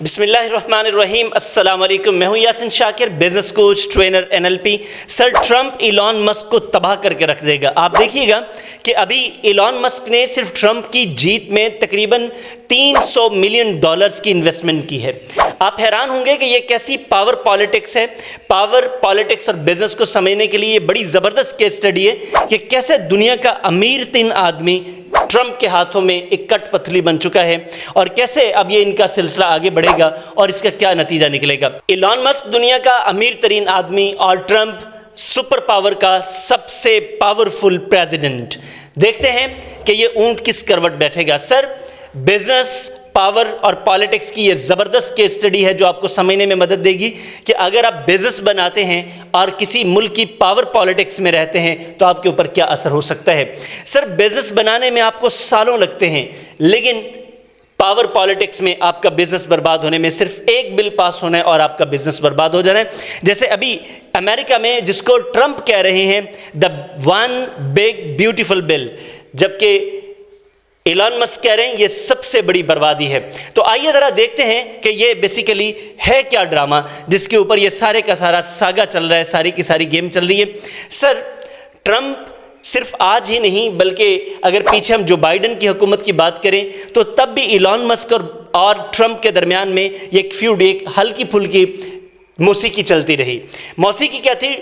بسم اللہ الرحمن الرحیم، السلام علیکم۔ میں ہوں یاسین شاکر، بزنس کوچ، ٹرینر، NLP۔ سر ٹرمپ ایلان مسک کو تباہ کر کے رکھ دے گا۔ آپ دیکھیے گا کہ ابھی ایلان مسک نے صرف ٹرمپ کی جیت میں تقریباً $300 ملین کی انویسٹمنٹ کی ہے۔ آپ حیران ہوں گے کہ یہ کیسی پاور پالیٹکس ہے۔ پاور پالیٹکس اور بزنس کو سمجھنے کے لیے یہ بڑی زبردست کیس اسٹڈی ہے کہ کیسے دنیا کا امیر ترین آدمی ٹرمپ کے ہاتھوں میں ایک کٹ پتلی بن چکا ہے، اور کیسے اب یہ ان کا سلسلہ آگے بڑھے گا اور اس کا کیا نتیجہ نکلے گا۔ ایلان مسک دنیا کا امیر ترین آدمی اور ٹرمپ سپر پاور کا سب سے پاورفل پریزیڈنٹ۔ دیکھتے ہیں کہ یہ اونٹ کس کروٹ بیٹھے گا۔ سر بزنس، پاور اور پالیٹکس کی یہ زبردست کیس اسٹڈی ہے جو آپ کو سمجھنے میں مدد دے گی کہ اگر آپ بزنس بناتے ہیں اور کسی ملک کی پاور پالیٹکس میں رہتے ہیں تو آپ کے اوپر کیا اثر ہو سکتا ہے۔ سر بزنس بنانے میں آپ کو سالوں لگتے ہیں، لیکن پاور پالیٹکس میں آپ کا بزنس برباد ہونے میں صرف ایک بل پاس ہونا ہے اور آپ کا بزنس برباد ہو جانا ہے۔ جیسے ابھی امریکہ میں جس کو ٹرمپ کہہ رہے ہیں دا ون بگ بیوٹیفل بل، جبکہ ایلان مسک کہہ رہے ہیں یہ سب سے بڑی بربادی ہے۔ تو آئیے ذرا دیکھتے ہیں کہ یہ بیسیکلی ہے کیا ڈرامہ جس کے اوپر یہ سارے کا سارا ساگا چل رہا ہے، ساری کی ساری گیم چل رہی ہے۔ سر ٹرمپ صرف آج ہی نہیں بلکہ اگر پیچھے ہم جو بائیڈن کی حکومت کی بات کریں تو تب بھی ایلان مسک اور ٹرمپ کے درمیان میں ایک فیوڈ، ایک ہلکی پھلکی موسیقی چلتی رہی۔ موسیقی کیا تھی؟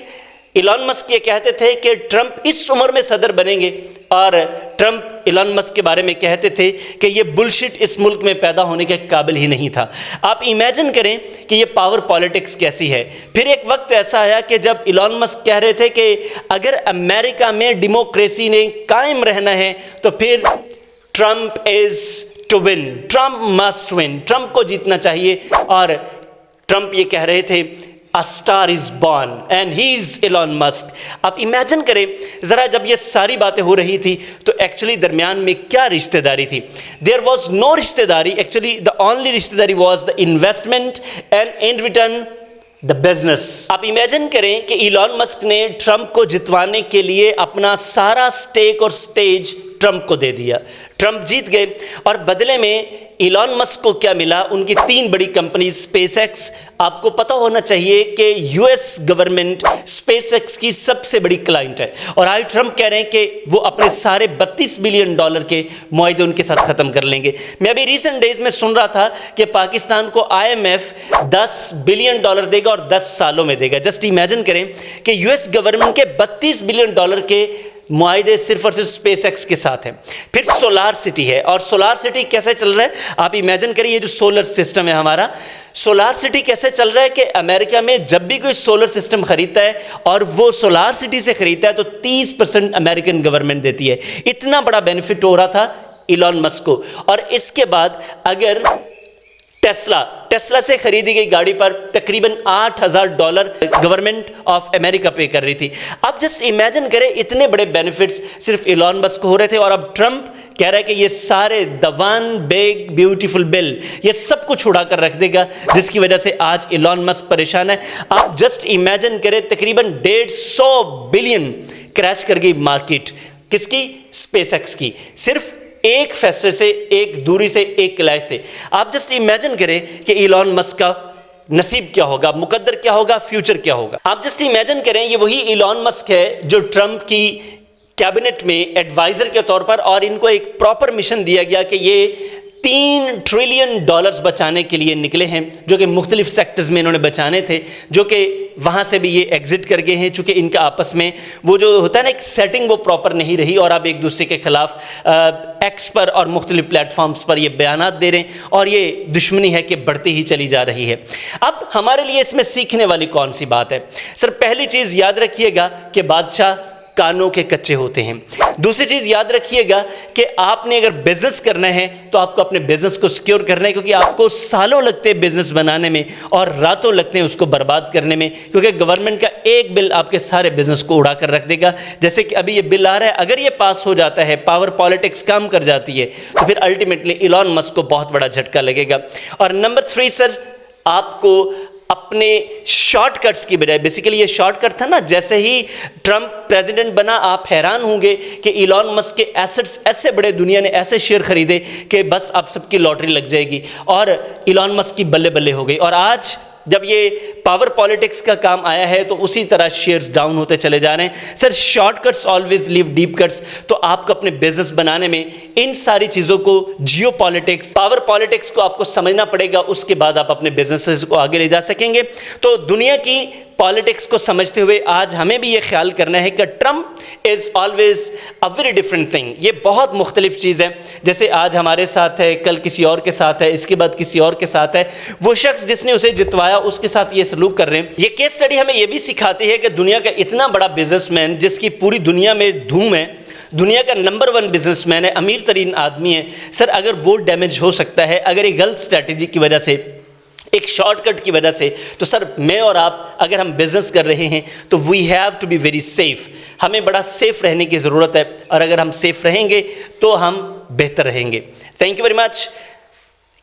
ایلان مسک یہ کہتے تھے کہ ٹرمپ اس عمر میں صدر بنیں گے، اور ٹرمپ ایلان مسک کے بارے میں کہتے تھے کہ یہ بلشٹ اس ملک میں پیدا ہونے کے قابل ہی نہیں تھا۔ آپ امیجن کریں کہ یہ پاور پالیٹکس کیسی ہے۔ پھر ایک وقت ایسا آیا کہ جب ایلان مسک کہہ رہے تھے کہ اگر امریکہ میں ڈیموکریسی نے قائم رہنا ہے تو پھر Trump is to win, Trump must win, Trump کو جیتنا چاہیے، اور ٹرمپ یہ کہہ رہے تھے A star is born and he is Elon Musk۔ آپ امیجن کریں ذرا جب یہ ساری باتیں ہو رہی تھی تو ایکچولی درمیان میں کیا رشتہ داری تھی؟ There was no رشتہ داری، ایکچولی the only رشتہ داری was the investment and in return the business۔ آپ امیجن کریں کہ ایلان مسک نے ٹرمپ کو جتوانے کے لیے اپنا سارا سٹیک اور سٹیج ٹرمپ کو دے دیا۔ ٹرمپ جیت گئے اور بدلے میں ایلان مسک کو کیا ملا؟ ان کی 3 بڑی کمپنیز اسپیس ایکس۔ آپ کو پتہ ہونا چاہیے کہ US گورنمنٹ اسپیس ایکس کی سب سے بڑی کلائنٹ ہے، اور آج ٹرمپ کہہ رہے ہیں کہ وہ اپنے سارے $32 بلین کے معاہدے ان کے ساتھ ختم کر لیں گے۔ میں ابھی ریسنٹ ڈیز میں سن رہا تھا کہ پاکستان کو IMF $10 بلین دے گا اور 10 سالوں میں دے گا۔ جسٹ امیجن کریں کہ US گورنمنٹ کے $32 بلین کے معاہدے صرف اور صرف اسپیس ایکس کے ساتھ ہیں۔ پھر سولار سٹی ہے، اور سولار سٹی کیسے چل رہا ہے؟ آپ امیجن کریں یہ جو سولر سسٹم ہے ہمارا، سولار سٹی کیسے چل رہا ہے کہ امریکہ میں جب بھی کوئی سولر سسٹم خریدتا ہے اور وہ سولار سٹی سے خریدتا ہے تو 30% امریکن گورنمنٹ دیتی ہے۔ اتنا بڑا بینیفٹ ہو رہا تھا ایلان مسک کو۔ اور اس کے بعد اگر ٹیسلا سے خریدی گئی گاڑی پر تقریباً $8,000 گورنمنٹ آف امریکہ پے کر رہی تھی۔ اب جسٹ امیجن کریں اتنے بڑے بینیفٹس صرف ایلان مسک کو ہو رہے تھے، اور اب ٹرمپ کہہ رہا ہے کہ یہ سارے the one big beautiful bill یہ سب کچھ اڑا کر رکھ دے گا، جس کی وجہ سے آج ایلان مسک پریشان ہے۔ آپ جسٹ امیجن کریں تقریباً $150 بلین کریش کر گئی مارکیٹ، کس کی؟ اسپیس ایکس کی، صرف ایک فیصلے سے، ایک دوری سے، ایک کلائی سے۔ آپ جسٹ امیجن کریں کہ ایلان مسک کا نصیب کیا ہوگا، مقدر کیا ہوگا، فیوچر کیا ہوگا۔ آپ جسٹ امیجن کریں یہ وہی ایلان مسک ہے جو ٹرمپ کی کیبنٹ میں ایڈوائزر کے طور پر، اور ان کو ایک پراپر مشن دیا گیا کہ یہ $3 ٹریلین بچانے کے لیے نکلے ہیں، جو کہ مختلف سیکٹرز میں انہوں نے بچانے تھے، جو کہ وہاں سے بھی یہ ایگزٹ کر گئے ہیں چونکہ ان کا آپس میں وہ جو ہوتا ہے نا ایک سیٹنگ وہ پراپر نہیں رہی، اور اب ایک دوسرے کے خلاف ایکس پر اور مختلف پلیٹ فارمز پر یہ بیانات دے رہے ہیں، اور یہ دشمنی ہے کہ بڑھتی ہی چلی جا رہی ہے۔ اب ہمارے لیے اس میں سیکھنے والی کون سی بات ہے؟ سر پہلی چیز یاد رکھیے گا کہ بادشاہ کانوں کے کچے ہوتے ہیں۔ دوسری چیز یاد رکھیے گا کہ آپ نے اگر بزنس کرنا ہے تو آپ کو اپنے بزنس کو سیکیور کرنا ہے، کیونکہ آپ کو سالوں لگتے ہیں بزنس بنانے میں اور راتوں لگتے ہیں اس کو برباد کرنے میں، کیونکہ گورنمنٹ کا ایک بل آپ کے سارے بزنس کو اڑا کر رکھ دے گا۔ جیسے کہ ابھی یہ بل آ رہا ہے، اگر یہ پاس ہو جاتا ہے، پاور پالیٹکس کام کر جاتی ہے، تو پھر الٹیمیٹلی ایلان مسک کو بہت بڑا جھٹکا لگے گا۔ اور نمبر 3 سر، آپ کو اپنے شارٹ کٹس کی بجائے، بیسیکلی یہ شارٹ کٹ تھا نا، جیسے ہی ٹرمپ پریزیڈنٹ بنا آپ حیران ہوں گے کہ ایلون مسک کے ایسٹس ایسے بڑے، دنیا نے ایسے شیئر خریدے کہ بس اب سب کی لاٹری لگ جائے گی، اور ایلون مسک کی بلے بلے ہو گئی. اور آج جب یہ پاور پالیٹکس کا کام آیا ہے تو اسی طرح شیئرز ڈاؤن ہوتے چلے جا رہے ہیں. سر شارٹ کٹس آلویز لیو ڈیپ کٹس. تو آپ کو اپنے بزنس بنانے میں ان ساری چیزوں کو، جیو پالیٹکس، پاور پالیٹکس کو آپ کو سمجھنا پڑے گا، اس کے بعد آپ اپنے بزنسز کو آگے لے جا سکیں گے. تو دنیا کی پالیٹکس کو سمجھتے ہوئے آج ہمیں بھی یہ خیال کرنا ہے کہ Trump is always a very different thing. یہ بہت مختلف چیز ہے. جیسے آج ہمارے ساتھ ہے، کل کسی اور کے ساتھ ہے، اس کے بعد کسی اور کے ساتھ ہے. وہ شخص جس نے اسے جتوایا اس کے ساتھ یہ سلوک کر رہے ہیں. یہ کیس اسٹڈی ہمیں یہ بھی سکھاتی ہے کہ دنیا کا اتنا بڑا بزنس مین جس کی پوری دنیا میں دھوم ہے، دنیا کا نمبر 1 بزنس مین ہے، امیر ترین آدمی ہے، سر اگر وہ ڈیمیج ہو سکتا ہے اگر ایک غلط اسٹریٹجی کی وجہ سے، ایک شارٹ کٹ کی وجہ سے، تو سر میں اور آپ اگر ہم بزنس کر رہے ہیں تو we have to be very safe. ہمیں بڑا سیف رہنے کی ضرورت ہے، اور اگر ہم سیف رہیں گے تو ہم بہتر رہیں گے. Thank you very much.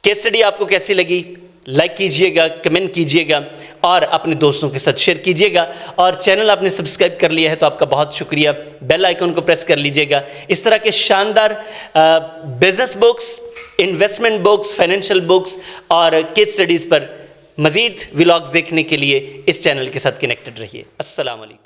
Case study آپ کو کیسی لگی؟ لائک کیجئے گا، کمنٹ کیجئے گا، اور اپنے دوستوں کے ساتھ شیئر کیجئے گا. اور چینل آپ نے سبسکرائب کر لیا ہے تو آپ کا بہت شکریہ. بیل آئیکن کو پریس کر لیجئے گا. اس طرح کے شاندار business books, investment books, financial books اور کیس اسٹڈیز پر مزید ولاگز دیکھنے کے لیے اس چینل کے ساتھ کنیکٹڈ رہیے. السلام علیکم.